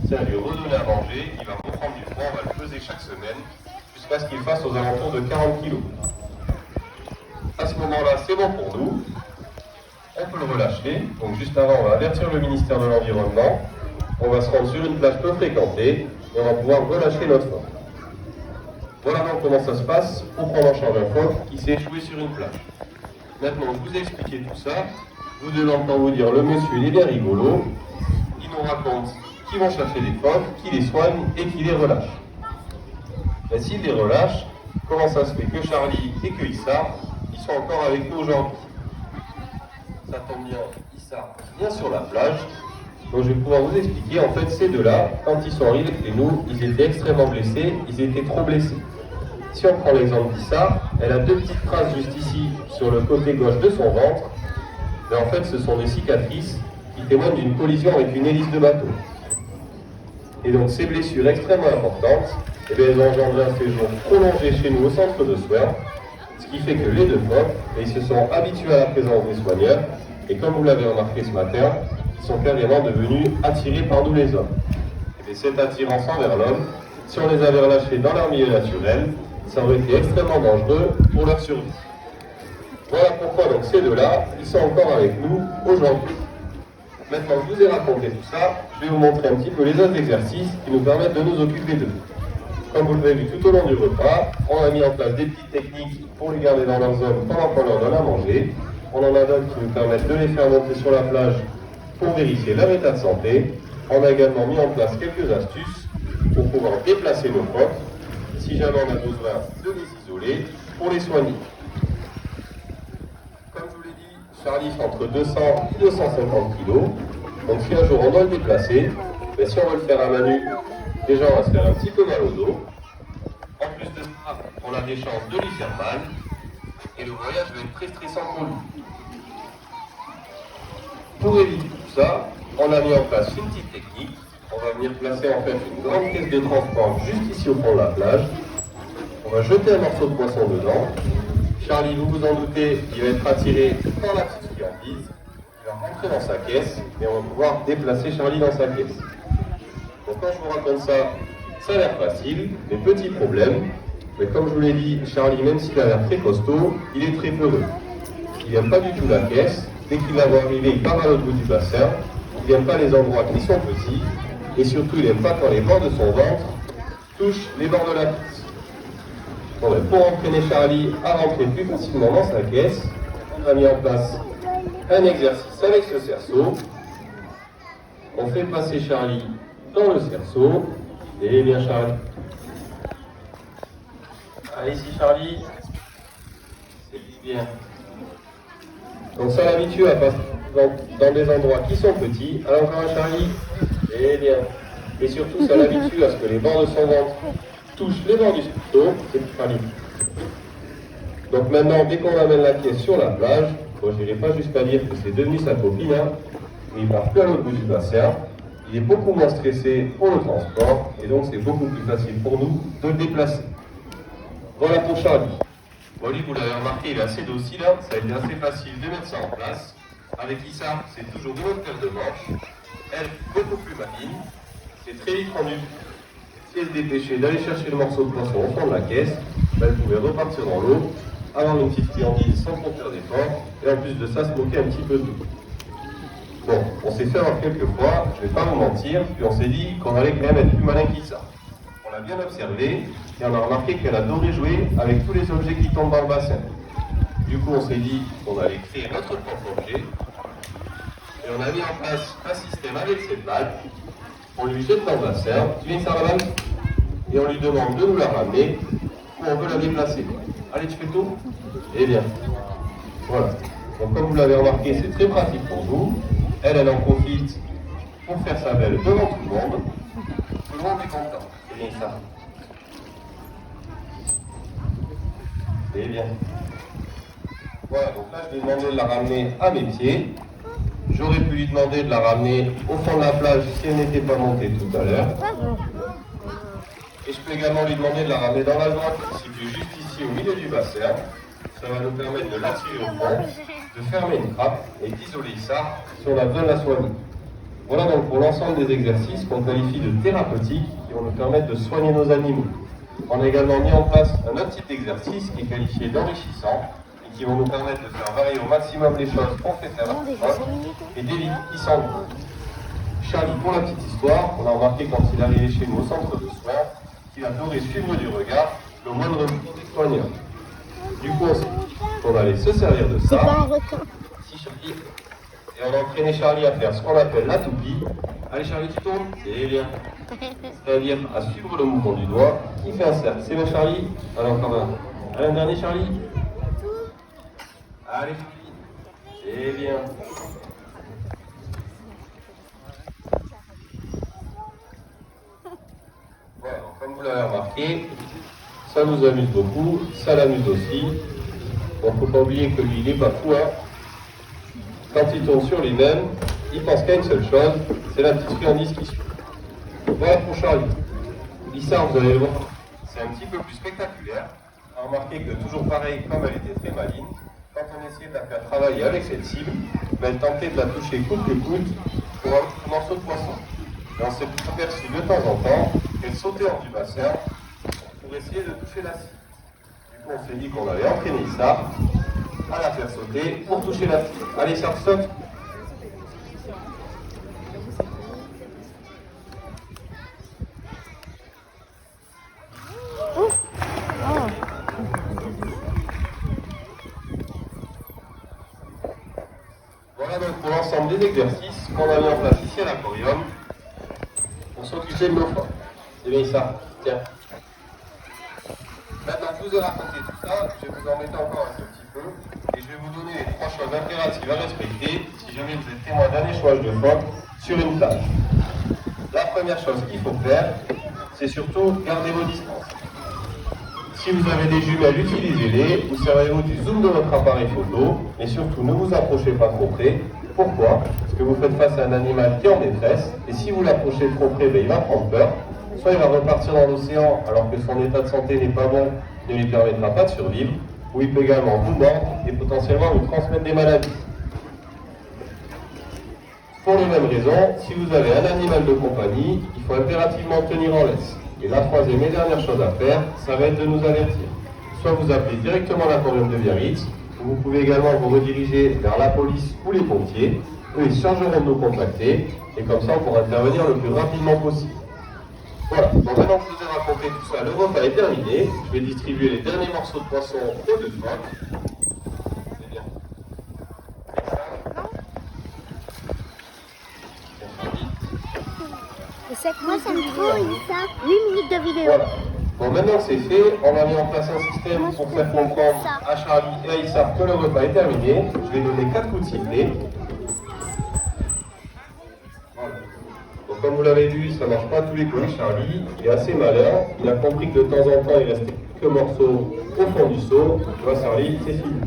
c'est à lui redonner à manger, il va reprendre du poids, on va le peser chaque semaine, jusqu'à ce qu'il fasse aux alentours de 40 kg. À ce moment-là, c'est bon pour nous, on peut le relâcher. Donc juste avant, on va avertir le ministère de l'Environnement, on va se rendre sur une plage peu fréquentée, et on va pouvoir relâcher notre phoque. Voilà donc comment ça se passe pour prendre en charge un phoque qui s'est échoué sur une plage. Maintenant, je vous ai expliqué tout ça, vous devez encore vous dire, le monsieur il est bien rigolo, il nous raconte qu'ils vont chercher des phoques, qu'ils les soignent et qu'ils les relâchent. Mais s'il les relâche, comment ça se fait que Charlie et que Issa, ils sont encore avec nous aujourd'hui? Ça tombe bien, Issa vient sur la plage, donc je vais pouvoir vous expliquer, en fait ces deux-là, quand ils sont arrivés chez nous, ils étaient extrêmement blessés, ils étaient trop blessés. Si on prend l'exemple d'Issa, elle a deux petites traces juste ici, sur le côté gauche de son ventre, mais en fait ce sont des cicatrices qui témoignent d'une collision avec une hélice de bateau. Et donc ces blessures extrêmement importantes, eh bien, elles ont engendré un séjour prolongé chez nous au centre de soins, ce qui fait que les deux phoques, ils se sont habitués à la présence des soigneurs, et comme vous l'avez remarqué ce matin, ils sont carrément devenus attirés par nous les hommes. Et cette attirance envers l'homme, si on les avait relâchés dans leur milieu naturel, ça aurait été extrêmement dangereux pour leur survie. Voilà pourquoi donc ces deux-là, ils sont encore avec nous aujourd'hui. Maintenant que je vous ai raconté tout ça, je vais vous montrer un petit peu les autres exercices qui nous permettent de nous occuper d'eux. Comme vous l'avez vu tout au long du repas, on a mis en place des petites techniques pour les garder dans leur zone pendant qu'on leur donne à manger. On en a d'autres qui nous permettent de les faire monter sur la plage pour vérifier leur état de santé. On a également mis en place quelques astuces pour pouvoir déplacer nos phoques, si jamais on a besoin de les isoler, pour les soigner. Comme je vous l'ai dit, Charlie fait entre 200 et 250 kg. Donc si un jour on doit le déplacer, mais si on veut le faire à main nue, déjà on va se faire un petit peu mal au dos. En plus de ça, on a des chances de lui faire mal. Et le voyage va être très stressant pour lui. Pour éviter tout ça, on a mis en place une petite technique. On va venir placer en fait une grande caisse de transport juste ici au fond de la plage. On va jeter un morceau de poisson dedans. Charlie, vous vous en doutez, il va être attiré par la petite friandise. Il va rentrer dans sa caisse et on va pouvoir déplacer Charlie dans sa caisse. Donc quand je vous raconte ça, ça a l'air facile, mais petit problème. Mais comme je vous l'ai dit, Charlie, même s'il a l'air très costaud, il est très peureux. Il n'aime pas du tout la caisse. Dès qu'il la voit arriver, il part à l'autre bout du bassin. Il n'aime pas les endroits qui sont petits. Et surtout, il n'aime pas quand les bords de son ventre touchent les bords de la caisse. Bon, pour entraîner Charlie à rentrer plus facilement dans sa caisse, on a mis en place un exercice avec ce cerceau. On fait passer Charlie dans le cerceau. Et bien Charlie. Allez ici Charlie. C'est bien. Donc ça l'habitue à passer dans des endroits qui sont petits. Alors encore un Charlie. Et bien. Et surtout ça l'habitue à ce que les bords de son ventre touchent les bords du cerceau. C'est Charlie. Donc maintenant, dès qu'on amène la caisse sur la plage, bon, je n'irai pas jusqu'à dire que c'est devenu sa copine, hein, mais il part plus à l'autre bout du bassin. Il est beaucoup moins stressé pour le transport, et donc c'est beaucoup plus facile pour nous de le déplacer. Voilà pour Charlie. Bon, lui, vous l'avez remarqué, il est assez docile, hein, ça a été assez facile de mettre ça en place. Avec Issa, c'est toujours une autre paire de manches. Elle, beaucoup plus maligne. C'est très vite rendu. Si elle se dépêchait d'aller chercher le morceau de poisson au fond de la caisse, ben, elle pouvait repartir dans l'eau, avoir une petite friandise sans trop faire d'effort, et en plus de ça, se moquer un petit peu de nous. Bon, on s'est fait avoir quelques fois, je ne vais pas vous mentir, puis on s'est dit qu'on allait quand même être plus malin qu'Issa. On l'a bien observé, et on a remarqué qu'elle adorait jouer avec tous les objets qui tombent dans le bassin. Du coup, on s'est dit qu'on allait créer notre propre objet, et on a mis en place un système avec cette balle. On lui jette dans le bassin, tu viens de faire la balle, et on lui demande de nous la ramener, ou on veut la déplacer. Allez, tu fais tout? Eh bien, voilà. Donc comme vous l'avez remarqué, c'est très pratique pour vous. Elle en profite pour faire sa belle devant tout le monde. Tout le monde est content. C'est bien ça. C'est bien. Voilà, donc là je lui ai demandé de la ramener à mes pieds. J'aurais pu lui demander de la ramener au fond de la plage si elle n'était pas montée tout à l'heure. Et je peux également lui demander de la ramener dans la grotte qui se situe juste ici au milieu du bassin. Ça va nous permettre de l'attirer au fond, de fermer une trappe et d'isoler ça si on a besoin de la soigner. Voilà donc pour l'ensemble des exercices qu'on qualifie de thérapeutiques qui vont nous permettre de soigner nos animaux. On a également mis en place un autre type d'exercice qui est qualifié d'enrichissant et qui vont nous permettre de faire varier au maximum les choses qu'on fait faire et d'éviter qu'ils s'ennuient. Charlie, pour la petite histoire, on a remarqué quand il arrivait chez nous au centre de soins qu'il adorait suivre du regard le moindre mouvement des soigneurs. Du coup, on s'est dit qu'on allait se servir de ça. C'est pas un requin. Si Charlie. Et on a entraîné Charlie à faire ce qu'on appelle la toupie. Allez Charlie, tu tournes. C'est bien. C'est-à-dire à suivre le mouvement du doigt. Il fait un cercle. C'est bien Charlie. Allez encore un. Allez un dernier Charlie. Allez Charlie. C'est bien. Voilà, donc, comme vous l'avez remarqué, ça nous amuse beaucoup, ça l'amuse aussi. Bon, faut pas oublier que lui, il n'est pas fou, hein. Quand il tourne sur lui-même, il pense qu'à une seule chose, c'est la petite friandise qui suit. Voilà pour Charlie. L'histoire, vous allez le voir, c'est un petit peu plus spectaculaire. Remarquez que toujours pareil, comme elle était très maligne, quand on essayait de la faire travailler avec cette cible, elle tentait de la toucher coûte que coûte pour un petit morceau de poisson. Et on s'est aperçu de temps en temps qu'elle sautait hors du bassin pour essayer de toucher la cible. Du coup, on s'est dit qu'on allait entraîner ça à la faire sauter pour toucher la cible. Allez, ça saute. Voilà donc pour l'ensemble des exercices qu'on a mis en place ici à l'aquarium pour s'occuper de nos phoques. C'est bien ça, tiens. Maintenant que je vous ai raconté tout ça, je vais vous en mettre encore un petit peu et je vais vous donner les 3 choses impératives à respecter si jamais vous êtes témoin d'un échouage de phoque sur une plage. La première chose qu'il faut faire, c'est surtout garder vos distances. Si vous avez des jumelles, utilisez-les, vous servez-vous du zoom de votre appareil photo, et surtout ne vous approchez pas trop près. Pourquoi? Parce que vous faites face à un animal qui est en détresse, et si vous l'approchez trop près, il va prendre peur. Soit il va repartir dans l'océan alors que son état de santé n'est pas bon, ne lui permettra pas de survivre, ou il peut également vous mordre et potentiellement vous transmettre des maladies. Pour les mêmes raisons, si vous avez un animal de compagnie, il faut impérativement tenir en laisse. Et la troisième et dernière chose à faire, ça va être de nous avertir. Soit vous appelez directement l'aquarium de Biarritz, ou vous pouvez également vous rediriger vers la police ou les pompiers. Eux, ils chargeront de nous contacter, et comme ça, on pourra intervenir le plus rapidement possible. Voilà, donc maintenant que je vous ai raconté tout ça, le repas est terminé. Je vais distribuer les derniers morceaux de poisson aux 2 phoques. C'est bien. Moi, ça me trouve ça. 8 minutes de vidéo. Voilà. Bon, maintenant que c'est fait, on a mis en place un système pour faire comprendre à Charlie et à Issa que le repas est terminé. Je vais donner 4 coups de sifflet. Voilà. Donc, comme vous l'avez vu, ça ne marche pas tous les coups avec Charlie. Il est assez malin. Il a compris que de temps en temps, il restait quelques morceaux au fond du seau. Tu vois, Charlie, c'est fini.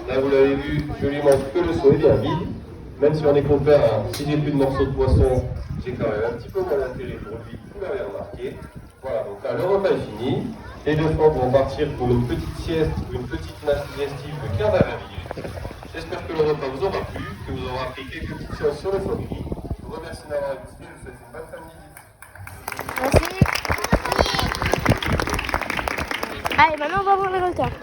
Là, vous l'avez vu, je lui montre que le seau est bien vide. Même si on est copains, hein, si j'ai plus de morceaux de poisson, j'ai quand même un petit peu moins d'intérêt pour lui, vous l'avez remarqué. Voilà, donc là, le repas est fini. Les 2 phoques vont partir pour une petite sieste ou une petite nage digestive de 15 à 20 minutes. J'espère que le repas vous aura plu, que vous aurez appris quelques petites choses sur le phoquerie. Je vous remercie d'avoir écouté, je vous souhaite une bonne fin de midi. Merci. Allez, maintenant on va voir les requins.